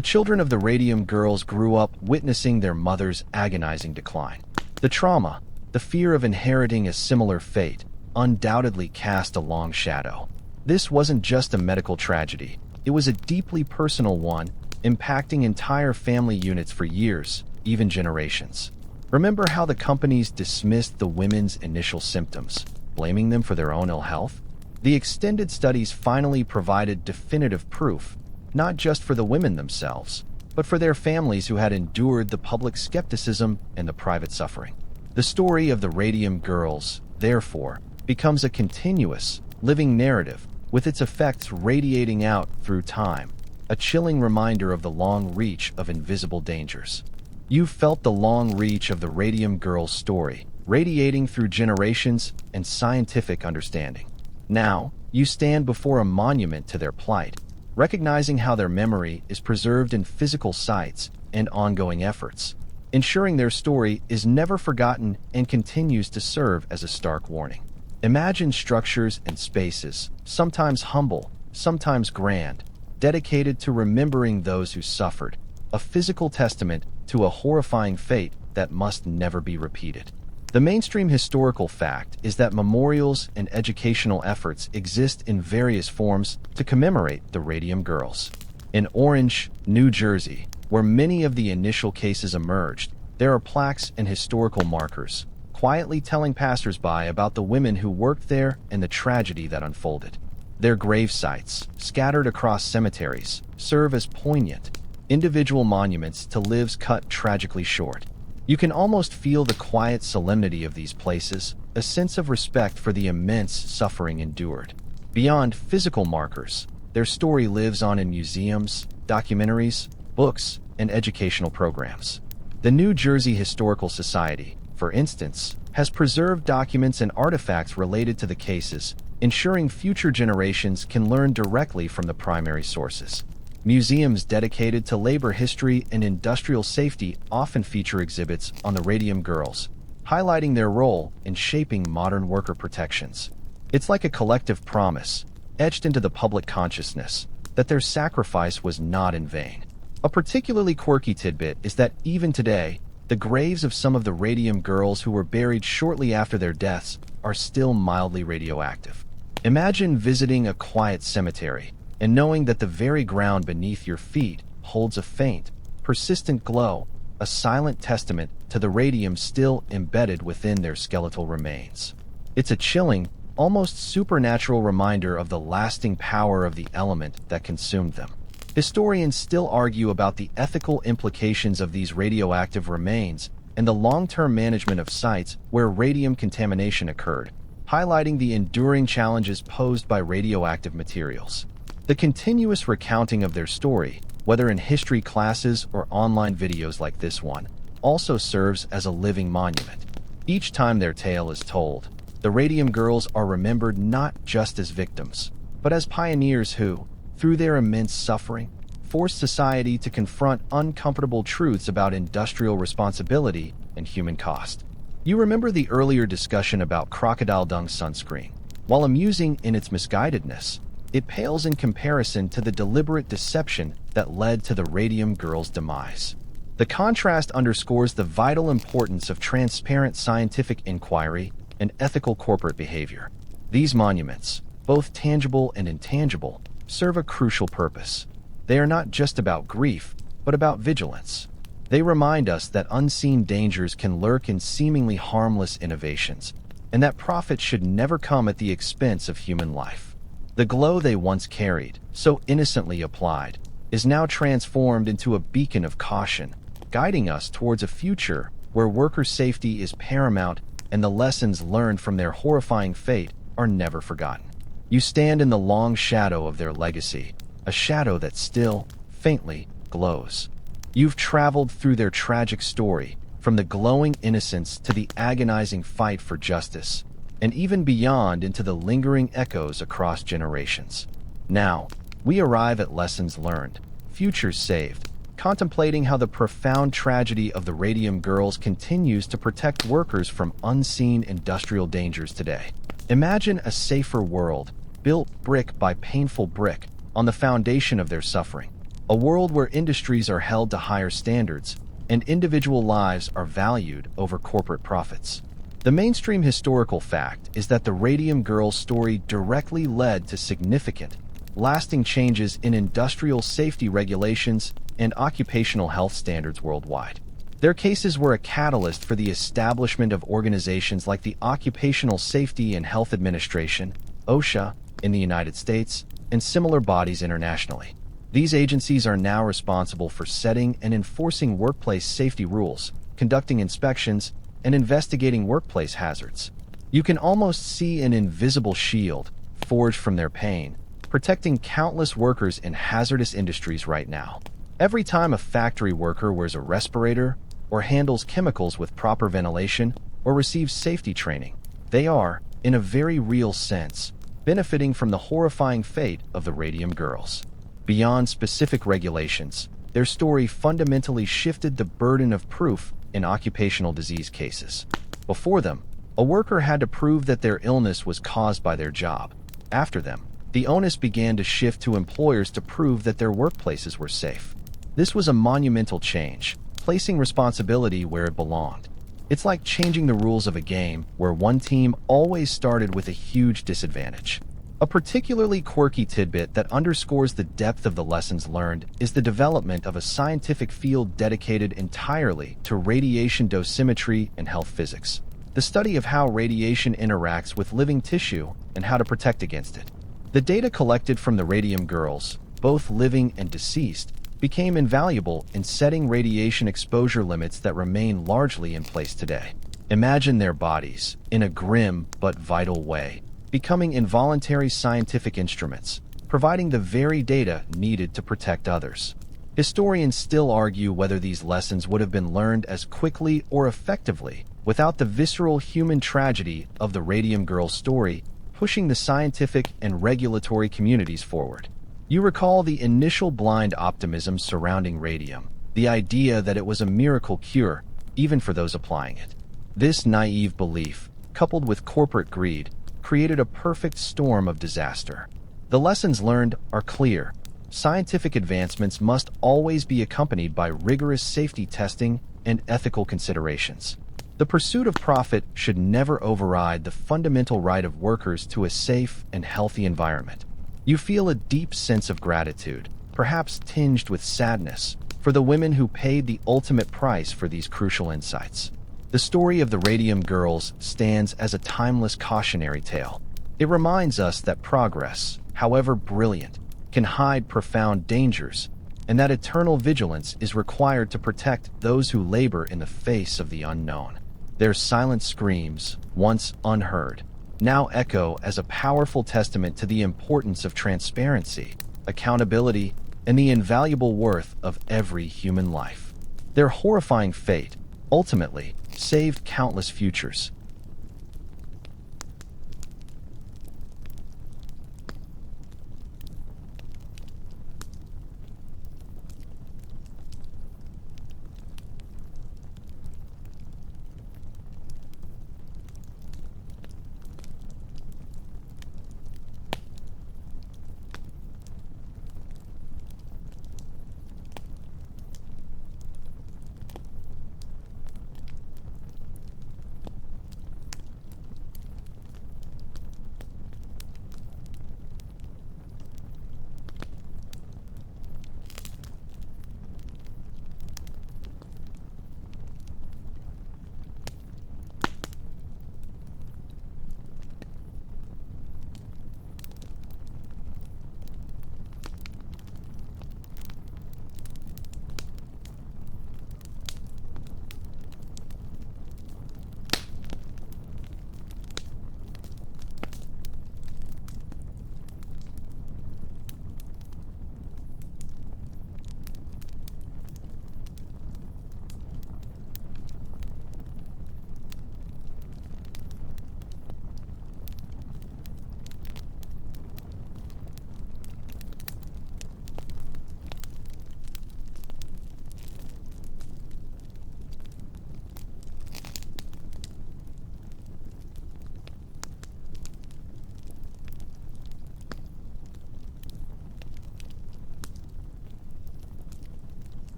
children of the Radium Girls grew up witnessing their mother's agonizing decline. The trauma, the fear of inheriting a similar fate, undoubtedly cast a long shadow. This wasn't just a medical tragedy, it was a deeply personal one, impacting entire family units for years, even generations. Remember how the companies dismissed the women's initial symptoms, blaming them for their own ill health? The extended studies finally provided definitive proof, not just for the women themselves, but for their families who had endured the public skepticism and the private suffering. The story of the Radium Girls, therefore, becomes a continuous, living narrative, with its effects radiating out through time, a chilling reminder of the long reach of invisible dangers. You've felt the long reach of the Radium Girls story, radiating through generations and scientific understanding. Now, you stand before a monument to their plight, recognizing how their memory is preserved in physical sites and ongoing efforts, ensuring their story is never forgotten and continues to serve as a stark warning. Imagine structures and spaces, sometimes humble, sometimes grand, dedicated to remembering those who suffered, a physical testament to a horrifying fate that must never be repeated. The mainstream historical fact is that memorials and educational efforts exist in various forms to commemorate the Radium Girls. In Orange, New Jersey, where many of the initial cases emerged, there are plaques and historical markers, quietly telling passersby about the women who worked there and the tragedy that unfolded. Their grave sites, scattered across cemeteries, serve as poignant, individual monuments to lives cut tragically short. You can almost feel the quiet solemnity of these places, a sense of respect for the immense suffering endured. Beyond physical markers, their story lives on in museums, documentaries, books, and educational programs. The New Jersey Historical Society, for instance, has preserved documents and artifacts related to the cases, ensuring future generations can learn directly from the primary sources. Museums dedicated to labor history and industrial safety often feature exhibits on the Radium Girls, highlighting their role in shaping modern worker protections. It's like a collective promise, etched into the public consciousness, that their sacrifice was not in vain. A particularly quirky tidbit is that even today, the graves of some of the Radium Girls who were buried shortly after their deaths are still mildly radioactive. Imagine visiting a quiet cemetery and knowing that the very ground beneath your feet holds a faint, persistent glow, a silent testament to the radium still embedded within their skeletal remains. It's a chilling, almost supernatural reminder of the lasting power of the element that consumed them. Historians still argue about the ethical implications of these radioactive remains and the long-term management of sites where radium contamination occurred, highlighting the enduring challenges posed by radioactive materials. The continuous recounting of their story, whether in history classes or online videos like this one, also serves as a living monument. Each time their tale is told, the Radium Girls are remembered not just as victims, but as pioneers who, through their immense suffering, forced society to confront uncomfortable truths about industrial responsibility and human cost. You remember the earlier discussion about crocodile dung sunscreen. While amusing in its misguidedness, it pales in comparison to the deliberate deception that led to the Radium Girls' demise. The contrast underscores the vital importance of transparent scientific inquiry and ethical corporate behavior. These monuments, both tangible and intangible, serve a crucial purpose. They are not just about grief, but about vigilance. They remind us that unseen dangers can lurk in seemingly harmless innovations, and that profit should never come at the expense of human life. The glow they once carried, so innocently applied, is now transformed into a beacon of caution, guiding us towards a future where worker safety is paramount and the lessons learned from their horrifying fate are never forgotten. You stand in the long shadow of their legacy, a shadow that still, faintly, glows. You've traveled through their tragic story, from the glowing innocence to the agonizing fight for justice, and even beyond into the lingering echoes across generations. Now, we arrive at lessons learned, futures saved, contemplating how the profound tragedy of the Radium Girls continues to protect workers from unseen industrial dangers today. Imagine a safer world, built brick by painful brick, on the foundation of their suffering. A world where industries are held to higher standards, and individual lives are valued over corporate profits. The mainstream historical fact is that the Radium Girls' story directly led to significant, lasting changes in industrial safety regulations and occupational health standards worldwide. Their cases were a catalyst for the establishment of organizations like the Occupational Safety and Health Administration, OSHA, in the United States, and similar bodies internationally. These agencies are now responsible for setting and enforcing workplace safety rules, conducting inspections, and investigating workplace hazards. You can almost see an invisible shield, forged from their pain, protecting countless workers in hazardous industries right now. Every time a factory worker wears a respirator or handles chemicals with proper ventilation, or receive safety training. They are, in a very real sense, benefiting from the horrifying fate of the Radium girls. Beyond specific regulations, their story fundamentally shifted the burden of proof in occupational disease cases. Before them, a worker had to prove that their illness was caused by their job. After them, the onus began to shift to employers to prove that their workplaces were safe. This was a monumental change, placing responsibility where it belonged. It's like changing the rules of a game where one team always started with a huge disadvantage. A particularly quirky tidbit that underscores the depth of the lessons learned is the development of a scientific field dedicated entirely to radiation dosimetry and health physics, the study of how radiation interacts with living tissue and how to protect against it. The data collected from the Radium girls, both living and deceased, became invaluable in setting radiation exposure limits that remain largely in place today. Imagine their bodies, in a grim but vital way, becoming involuntary scientific instruments, providing the very data needed to protect others. Historians still argue whether these lessons would have been learned as quickly or effectively without the visceral human tragedy of the Radium girl story pushing the scientific and regulatory communities forward. You recall the initial blind optimism surrounding radium, the idea that it was a miracle cure, even for those applying it. This naive belief, coupled with corporate greed, created a perfect storm of disaster. The lessons learned are clear. Scientific advancements must always be accompanied by rigorous safety testing and ethical considerations. The pursuit of profit should never override the fundamental right of workers to a safe and healthy environment. You feel a deep sense of gratitude, perhaps tinged with sadness, for the women who paid the ultimate price for these crucial insights. The story of the Radium girls stands as a timeless cautionary tale. It reminds us that progress, however brilliant, can hide profound dangers, and that eternal vigilance is required to protect those who labor in the face of the unknown. Their silent screams, once unheard, now echo as a powerful testament to the importance of transparency, accountability, and the invaluable worth of every human life. Their horrifying fate, ultimately, saved countless futures,